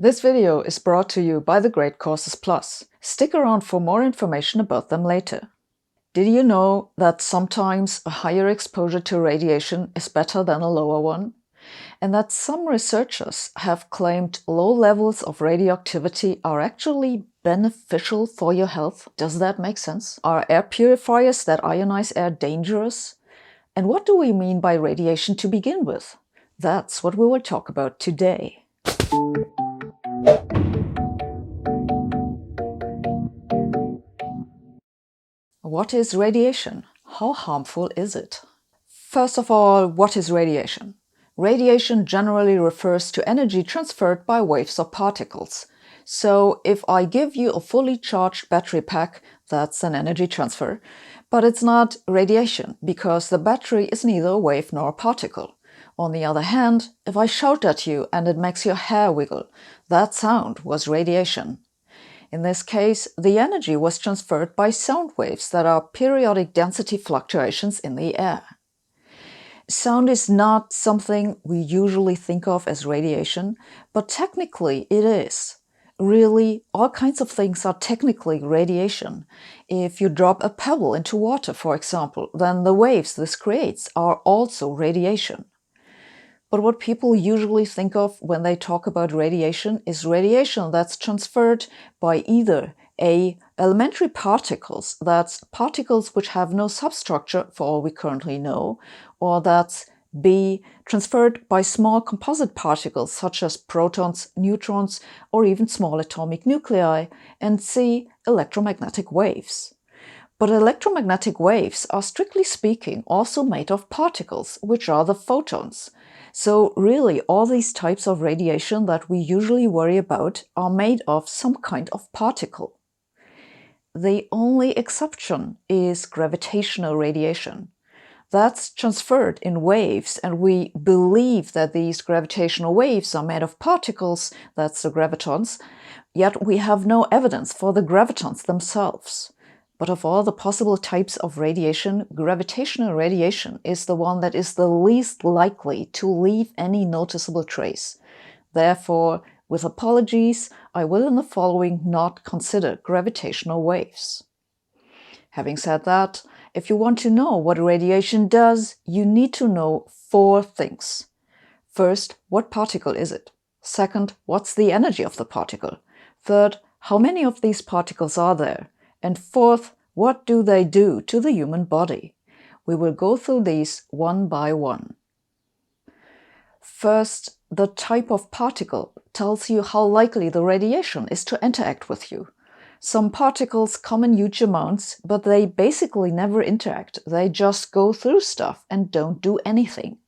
This video is brought to you by the Great Courses Plus. Stick around for more information about them later. Did you know that sometimes a higher exposure to radiation is better than a lower one? And that some researchers have claimed low levels of radioactivity are actually beneficial for your health? Does that make sense? Are air purifiers that ionize air dangerous? And what do we mean by radiation to begin with? That's what we will talk about today. What is radiation? How harmful is it? First of all, what is radiation? Radiation generally refers to energy transferred by waves or particles. So if I give you a fully charged battery pack, that's an energy transfer. But it's not radiation, because the battery is neither a wave nor a particle. On the other hand, if I shout at you and it makes your hair wiggle, that sound was radiation. In this case, the energy was transferred by sound waves that are periodic density fluctuations in the air. Sound is not something we usually think of as radiation, but technically it is. Really, all kinds of things are technically radiation. If you drop a pebble into water, for example, then the waves this creates are also radiation. But what people usually think of when they talk about radiation is radiation that's transferred by either A. elementary particles, that's particles which have no substructure for all we currently know, or that's B. transferred by small composite particles such as protons, neutrons, or even small atomic nuclei, and C. electromagnetic waves. But electromagnetic waves are, strictly speaking, also made of particles, which are the photons. So really, all these types of radiation that we usually worry about are made of some kind of particle. The only exception is gravitational radiation. That's transferred in waves, and we believe that these gravitational waves are made of particles, that's the gravitons, yet we have no evidence for the gravitons themselves. But of all the possible types of radiation, gravitational radiation is the one that is the least likely to leave any noticeable trace. Therefore, with apologies, I will in the following not consider gravitational waves. Having said that, if you want to know what radiation does, you need to know 4 things. First, what particle is it? Second, what's the energy of the particle? Third, how many of these particles are there? And fourth, what do they do to the human body? We will go through these one by one. First, the type of particle tells you how likely the radiation is to interact with you. Some particles come in huge amounts, but they basically never interact. They just go through stuff and don't do anything.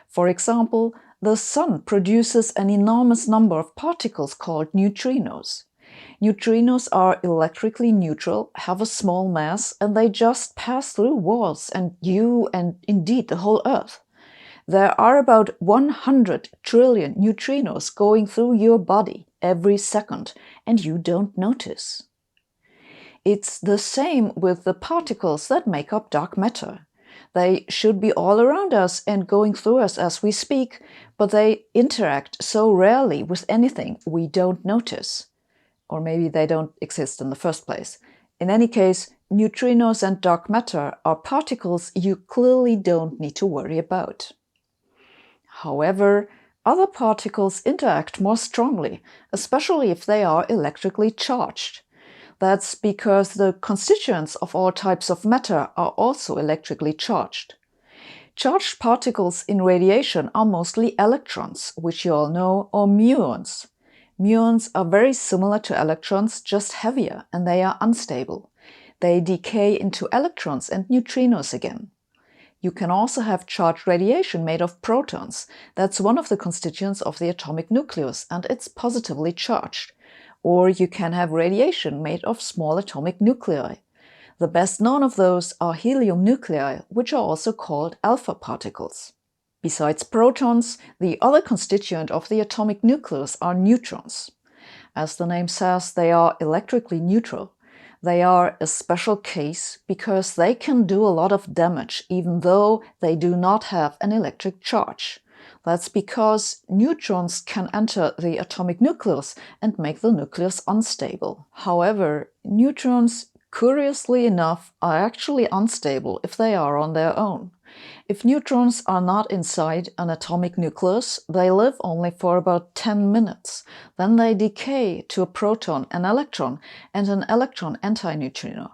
For example, the sun produces an enormous number of particles called neutrinos. Neutrinos are electrically neutral, have a small mass, and they just pass through walls and you and indeed the whole Earth. There are about 100 trillion neutrinos going through your body every second, and you don't notice. It's the same with the particles that make up dark matter. They should be all around us and going through us as we speak, but they interact so rarely with anything we don't notice. Or maybe they don't exist in the first place. In any case, neutrinos and dark matter are particles you clearly don't need to worry about. However, other particles interact more strongly, especially if they are electrically charged. That's because the constituents of all types of matter are also electrically charged. Charged particles in radiation are mostly electrons, which you all know, or muons. Muons are very similar to electrons, just heavier, and they are unstable. They decay into electrons and neutrinos again. You can also have charged radiation made of protons. That's one of the constituents of the atomic nucleus, and it's positively charged. Or you can have radiation made of small atomic nuclei. The best known of those are helium nuclei, which are also called alpha particles. Besides protons, the other constituent of the atomic nucleus are neutrons. As the name says, they are electrically neutral. They are a special case because they can do a lot of damage even though they do not have an electric charge. That's because neutrons can enter the atomic nucleus and make the nucleus unstable. However, neutrons, curiously enough, are actually unstable if they are on their own. If neutrons are not inside an atomic nucleus, they live only for about 10 minutes. Then they decay to a proton, an electron, and an electron antineutrino.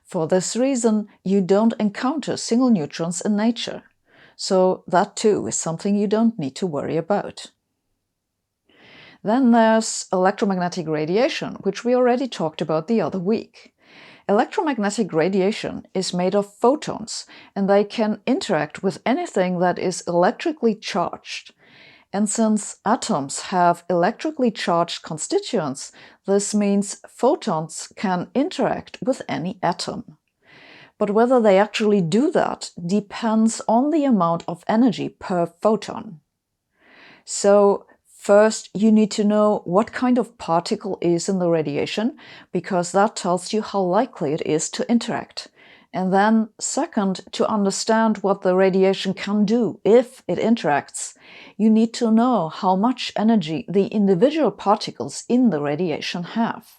For this reason, you don't encounter single neutrons in nature. So that too is something you don't need to worry about. Then there's electromagnetic radiation, which we already talked about the other week. Electromagnetic radiation is made of photons, and they can interact with anything that is electrically charged. And since atoms have electrically charged constituents, this means photons can interact with any atom. But whether they actually do that depends on the amount of energy per photon. So first, you need to know what kind of particle is in the radiation, because that tells you how likely it is to interact. And then, second, to understand what the radiation can do if it interacts, you need to know how much energy the individual particles in the radiation have.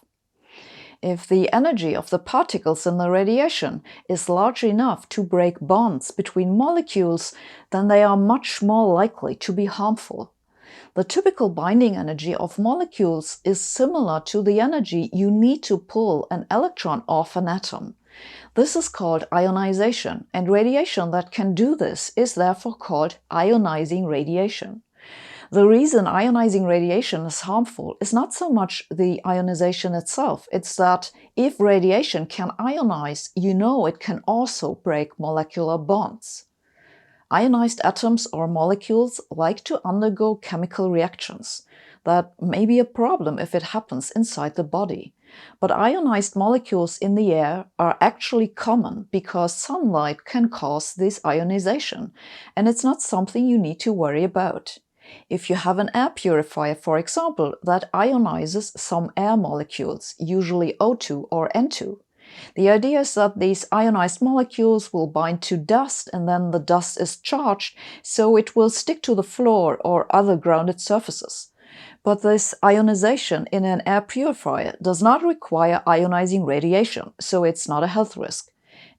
If the energy of the particles in the radiation is large enough to break bonds between molecules, then they are much more likely to be harmful. The typical binding energy of molecules is similar to the energy you need to pull an electron off an atom. This is called ionization, and radiation that can do this is therefore called ionizing radiation. The reason ionizing radiation is harmful is not so much the ionization itself, it's that if radiation can ionize, you know it can also break molecular bonds. Ionized atoms or molecules like to undergo chemical reactions. That may be a problem if it happens inside the body. But ionized molecules in the air are actually common because sunlight can cause this ionization, and it's not something you need to worry about. If you have an air purifier, for example, that ionizes some air molecules, usually O2 or N2, the idea is that these ionized molecules will bind to dust and then the dust is charged, so it will stick to the floor or other grounded surfaces. But this ionization in an air purifier does not require ionizing radiation, so it's not a health risk,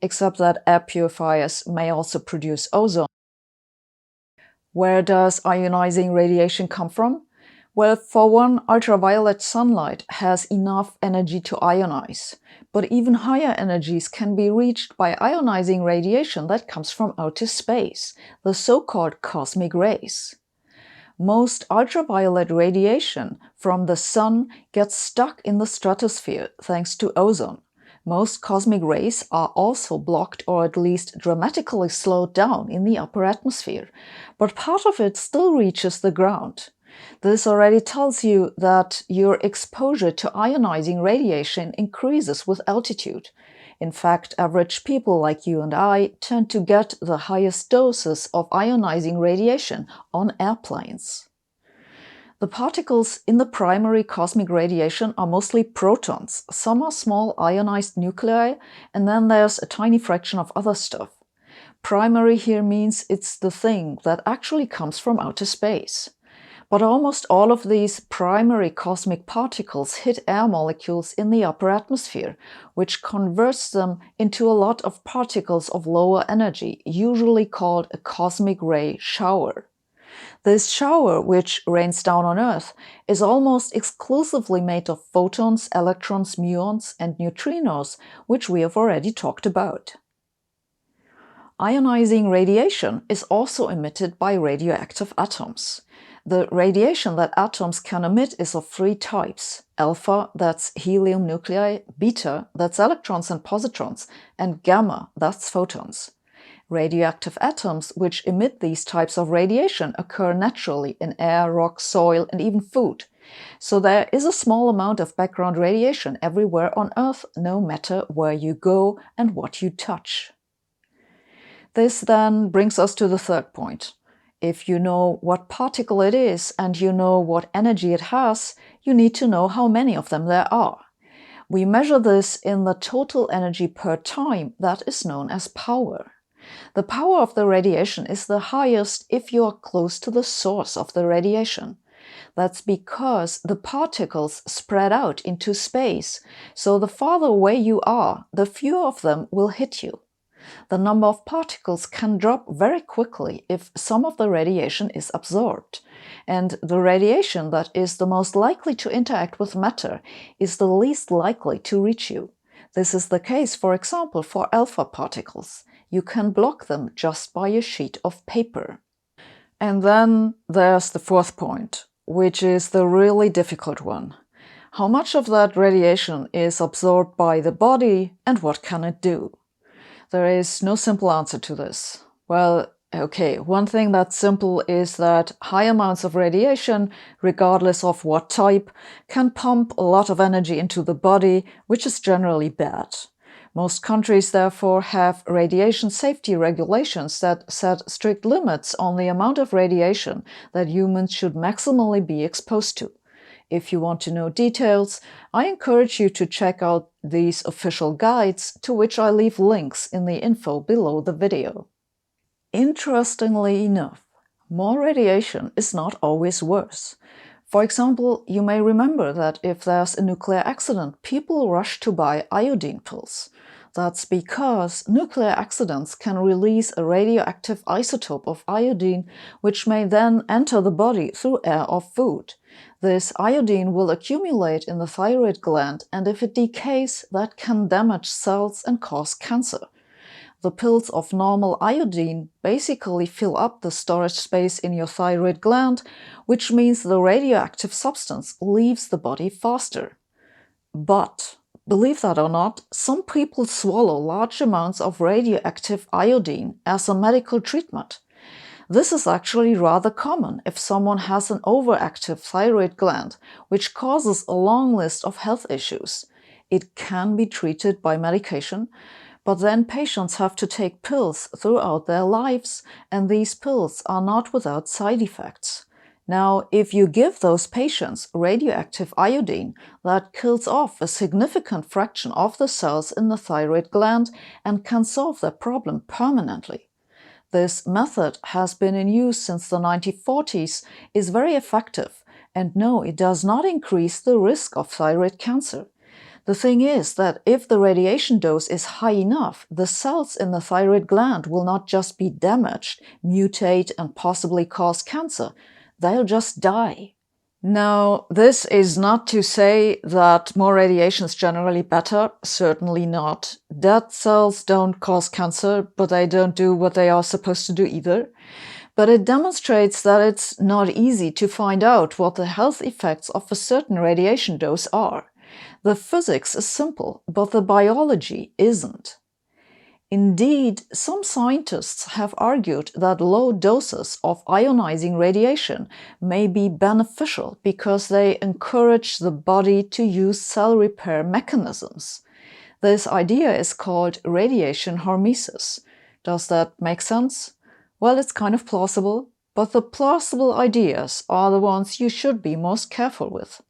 except that air purifiers may also produce ozone. Where does ionizing radiation come from? Well, for one, ultraviolet sunlight has enough energy to ionize. But even higher energies can be reached by ionizing radiation that comes from outer space, the so-called cosmic rays. Most ultraviolet radiation from the sun gets stuck in the stratosphere thanks to ozone. Most cosmic rays are also blocked or at least dramatically slowed down in the upper atmosphere, but part of it still reaches the ground. This already tells you that your exposure to ionizing radiation increases with altitude. In fact, average people like you and I tend to get the highest doses of ionizing radiation on airplanes. The particles in the primary cosmic radiation are mostly protons. Some are small ionized nuclei, and then there's a tiny fraction of other stuff. Primary here means it's the thing that actually comes from outer space. But almost all of these primary cosmic particles hit air molecules in the upper atmosphere, which converts them into a lot of particles of lower energy, usually called a cosmic ray shower. This shower, which rains down on Earth, is almost exclusively made of photons, electrons, muons, and neutrinos, which we have already talked about. Ionizing radiation is also emitted by radioactive atoms. The radiation that atoms can emit is of three types: alpha, that's helium nuclei; beta, that's electrons and positrons; and gamma, that's photons. Radioactive atoms which emit these types of radiation occur naturally in air, rock, soil, and even food. So there is a small amount of background radiation everywhere on Earth, no matter where you go and what you touch. This then brings us to the third point. If you know what particle it is and you know what energy it has, you need to know how many of them there are. We measure this in the total energy per time, that is known as power. The power of the radiation is the highest if you are close to the source of the radiation. That's because the particles spread out into space, so the farther away you are, the fewer of them will hit you. The number of particles can drop very quickly if some of the radiation is absorbed. And the radiation that is the most likely to interact with matter is the least likely to reach you. This is the case, for example, for alpha particles. You can block them just by a sheet of paper. And then there's the fourth point, which is the really difficult one. How much of that radiation is absorbed by the body and what can it do? There is no simple answer to this. Well, okay, one thing that's simple is that high amounts of radiation, regardless of what type, can pump a lot of energy into the body, which is generally bad. Most countries, therefore, have radiation safety regulations that set strict limits on the amount of radiation that humans should maximally be exposed to. If you want to know details, I encourage you to check out these official guides, to which I leave links in the info below the video. Interestingly enough, more radiation is not always worse. For example, you may remember that if there's a nuclear accident, people rush to buy iodine pills. That's because nuclear accidents can release a radioactive isotope of iodine, which may then enter the body through air or food. This iodine will accumulate in the thyroid gland, and if it decays, that can damage cells and cause cancer. The pills of normal iodine basically fill up the storage space in your thyroid gland, which means the radioactive substance leaves the body faster. But, believe that or not, some people swallow large amounts of radioactive iodine as a medical treatment. This is actually rather common if someone has an overactive thyroid gland, which causes a long list of health issues. It can be treated by medication, but then patients have to take pills throughout their lives, and these pills are not without side effects. Now, if you give those patients radioactive iodine, that kills off a significant fraction of the cells in the thyroid gland and can solve their problem permanently. This method has been in use since the 1940s, is very effective, and no, it does not increase the risk of thyroid cancer. The thing is that if the radiation dose is high enough, the cells in the thyroid gland will not just be damaged, mutate, and possibly cause cancer. They'll just die. Now, this is not to say that more radiation is generally better. Certainly not. Dead cells don't cause cancer, but they don't do what they are supposed to do either. But it demonstrates that it's not easy to find out what the health effects of a certain radiation dose are. The physics is simple, but the biology isn't. Indeed, some scientists have argued that low doses of ionizing radiation may be beneficial because they encourage the body to use cell repair mechanisms. This idea is called radiation hormesis. Does that make sense? Well, it's kind of plausible, but the plausible ideas are the ones you should be most careful with.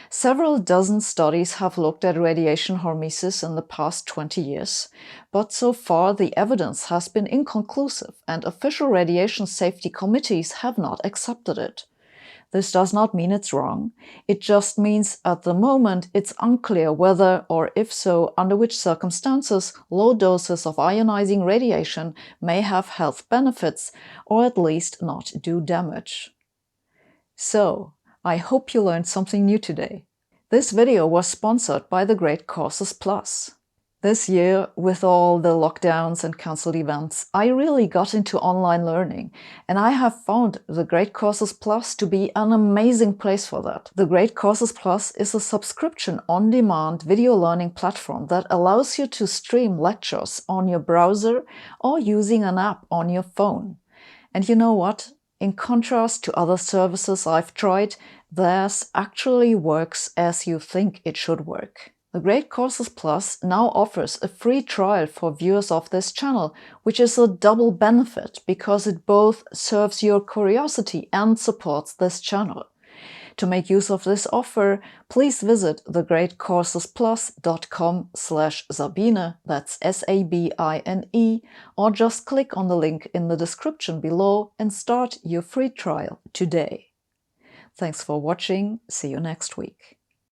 Several dozen studies have looked at radiation hormesis in the past 20 years, but so far the evidence has been inconclusive and official radiation safety committees have not accepted it. This does not mean it's wrong. It just means at the moment it's unclear whether, or if so, under which circumstances, low doses of ionizing radiation may have health benefits or at least not do damage. So, I hope you learned something new today. This video was sponsored by the Great Courses Plus. This year, with all the lockdowns and cancelled events, I really got into online learning, and I have found the Great Courses Plus to be an amazing place for that. The Great Courses Plus is a subscription on-demand video learning platform that allows you to stream lectures on your browser or using an app on your phone. And you know what? In contrast to other services I've tried, theirs actually works as you think it should work. The Great Courses Plus now offers a free trial for viewers of this channel, which is a double benefit because it both serves your curiosity and supports this channel. To make use of this offer, please visit thegreatcoursesplus.com/Sabine, that's Sabine, or just click on the link in the description below and start your free trial today. Thanks for watching. See you next week.